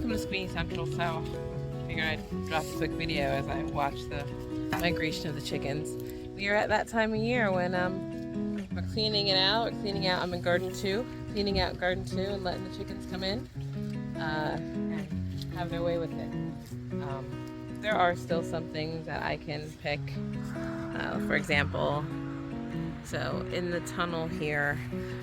welcome to Squeenie Central. So I figured I'd drop a quick video as I watch the migration of the chickens. We are at that time of year when we're cleaning it out. We're cleaning out, I'm in garden 2, cleaning out garden 2 and letting the chickens come in and have their way with it. There are still some things that I can pick. For example, so in the tunnel here,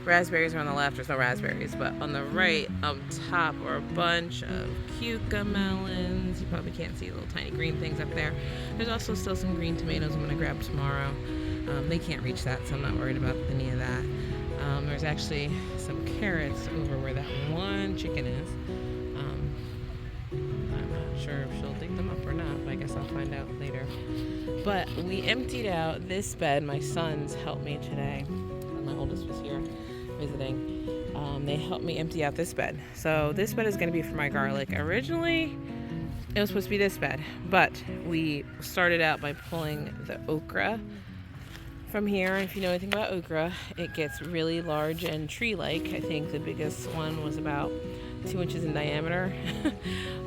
raspberries are on the left. There's no raspberries, but on the right up top are a bunch of cucumber melons. You probably can't see the little tiny green things up there. There's also still some green tomatoes I'm going to grab tomorrow. They can't reach that, so I'm not worried about any of that. There's actually some carrots over where that one chicken is. I'm not sure if she'll dig them up or not, but I guess I'll find out later. But we emptied out this bed. My sons helped me today. My oldest was here visiting. They helped me empty out this bed. So this bed is going to be for my garlic. Originally, it was supposed to be this bed, but we started out by pulling the okra from here. If you know anything about okra, it gets really large and tree-like. I think the biggest one was about 2 inches in diameter,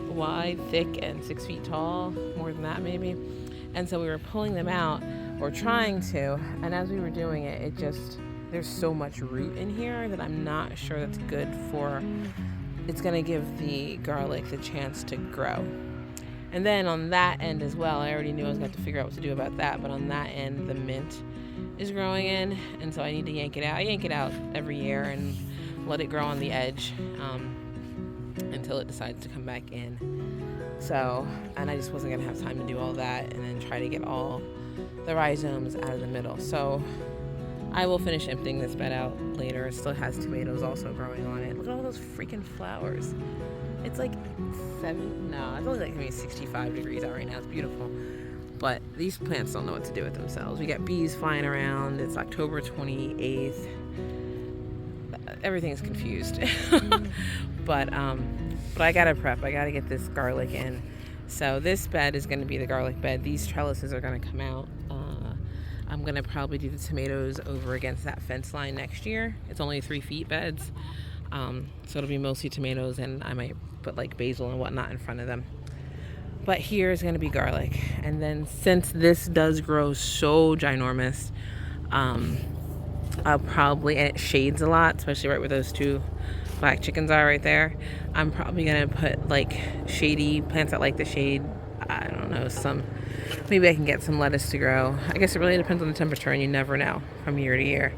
wide, thick, and 6 feet tall, more than that maybe. And so we were pulling them out, or trying to, and as we were doing it, there's so much root in here that I'm not sure that's good for, it's gonna give the garlic the chance to grow. And then on that end as well, I already knew I was going to have to figure out what to do about that, but on that end, the mint is growing in, and so I need to yank it out. I yank it out every year and let it grow on the edge until it decides to come back in. So, and I just wasn't going to have time to do all that and then try to get all the rhizomes out of the middle. So I will finish emptying this bed out later. It still has tomatoes also growing on it. Look at all those freaking flowers. It's like it's only like maybe 65 degrees out right now. It's beautiful. But these plants don't know what to do with themselves. We got bees flying around. It's October 28th. Everything's confused. But I gotta prep. I gotta get this garlic in. So this bed is gonna be the garlic bed. These trellises are gonna come out. I'm gonna probably do the tomatoes over against that fence line next year. It's only 3 feet beds. So it'll be mostly tomatoes, and I might put like basil and whatnot in front of them. But here is gonna be garlic. And then since this does grow so ginormous, I'll probably, and it shades a lot, especially right where those 2 black chickens are right there. I'm probably gonna put like shady plants that like the shade. I don't know, maybe I can get some lettuce to grow. I guess it really depends on the temperature, and you never know from year to year.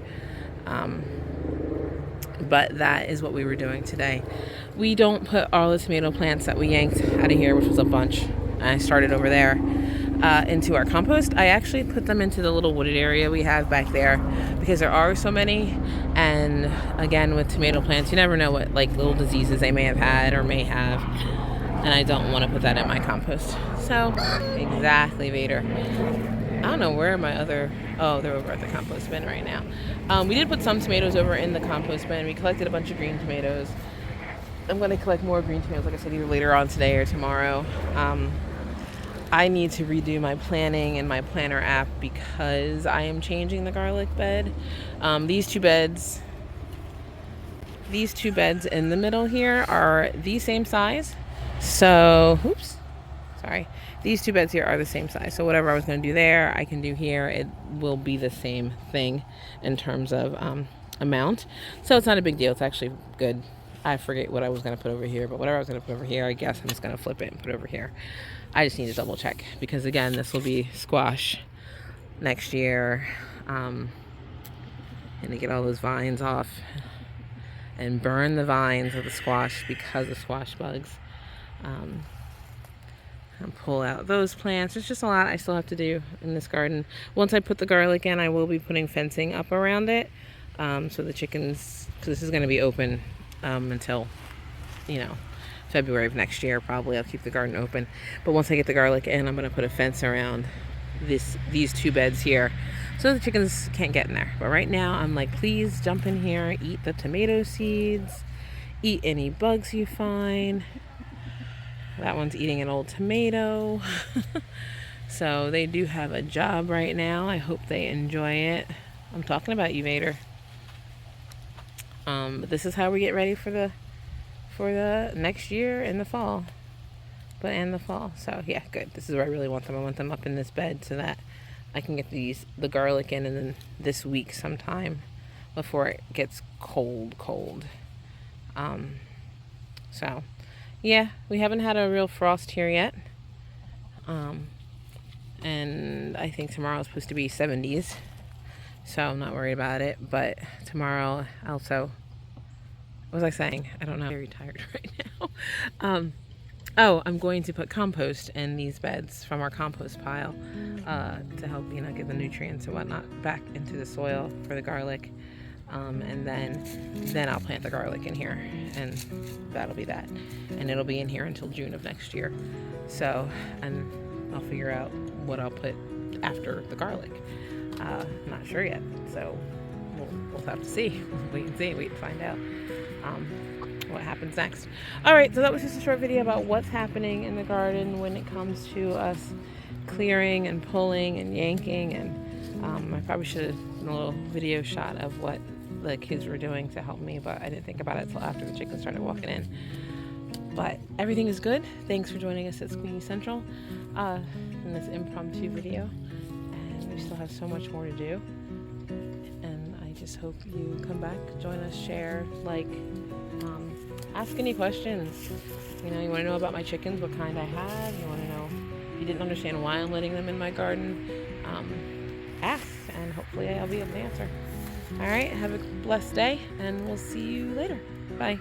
But that is what we were doing today. We don't put all the tomato plants that we yanked out of here, which was a bunch, and I started over there, into our compost. I actually put them into the little wooded area we have back there because there are so many. And again, with tomato plants, you never know what like little diseases they may have had or may have. And I don't want to put that in my compost. So, exactly, Vader. I don't know where my other, they're over at the compost bin right now. We did put some tomatoes over in the compost bin. We collected a bunch of green tomatoes. I'm going to collect more green tomatoes, like I said, either later on today or tomorrow. I need to redo my planning and my planner app because I am changing the garlic bed. These two beds in the middle here are the same size. So, these 2 beds here are the same size. So whatever I was going to do there, I can do here. It will be the same thing in terms of amount. So it's not a big deal. It's actually good. I forget what I was going to put over here, but whatever I was going to put over here, I guess I'm just going to flip it and put it over here. I just need to double check because, again, this will be squash next year. And to get all those vines off and burn the vines of the squash because of squash bugs. And pull out those plants. There's just a lot I still have to do in this garden. Once I put the garlic in, I will be putting fencing up around it. So the chickens, because this is going to be open until, February of next year, probably. I'll keep the garden open. But once I get the garlic in, I'm going to put a fence around these 2 beds here so the chickens can't get in there. But right now, I'm like, please jump in here, eat the tomato seeds, eat any bugs you find. That one's eating an old tomato. So they do have a job right now. I hope they enjoy it. I'm talking about you, Vader. But this is how we get ready for for the next year in the fall. And the fall. So yeah, good. This is where I really want them. I want them up in this bed so that I can get the garlic in, and then this week sometime before it gets cold. So yeah, we haven't had a real frost here yet. And I think tomorrow is supposed to be 70s. So I'm not worried about it. But tomorrow also, what was I saying? I don't know. I'm very tired right now. Oh, I'm going to put compost in these beds from our compost pile to help, get the nutrients and whatnot back into the soil for the garlic. And then I'll plant the garlic in here, and that'll be that. And it'll be in here until June of next year. So, and I'll figure out what I'll put after the garlic. Not sure yet. So we'll have to see. Wait and find out. What happens next. Alright, so that was just a short video about what's happening in the garden when it comes to us clearing and pulling and yanking, and I probably should have done a little video shot of what the kids were doing to help me, but I didn't think about it until after the chickens started walking in. But everything is good. Thanks for joining us at Squeaky Central in this impromptu video, and we still have so much more to do, and I just hope you come back, join us, share, ask any questions. You want to know about my chickens, what kind I have. You want to know if you didn't understand why I'm letting them in my garden. Ask, and hopefully I'll be able to answer. All right, have a blessed day, and we'll see you later. Bye.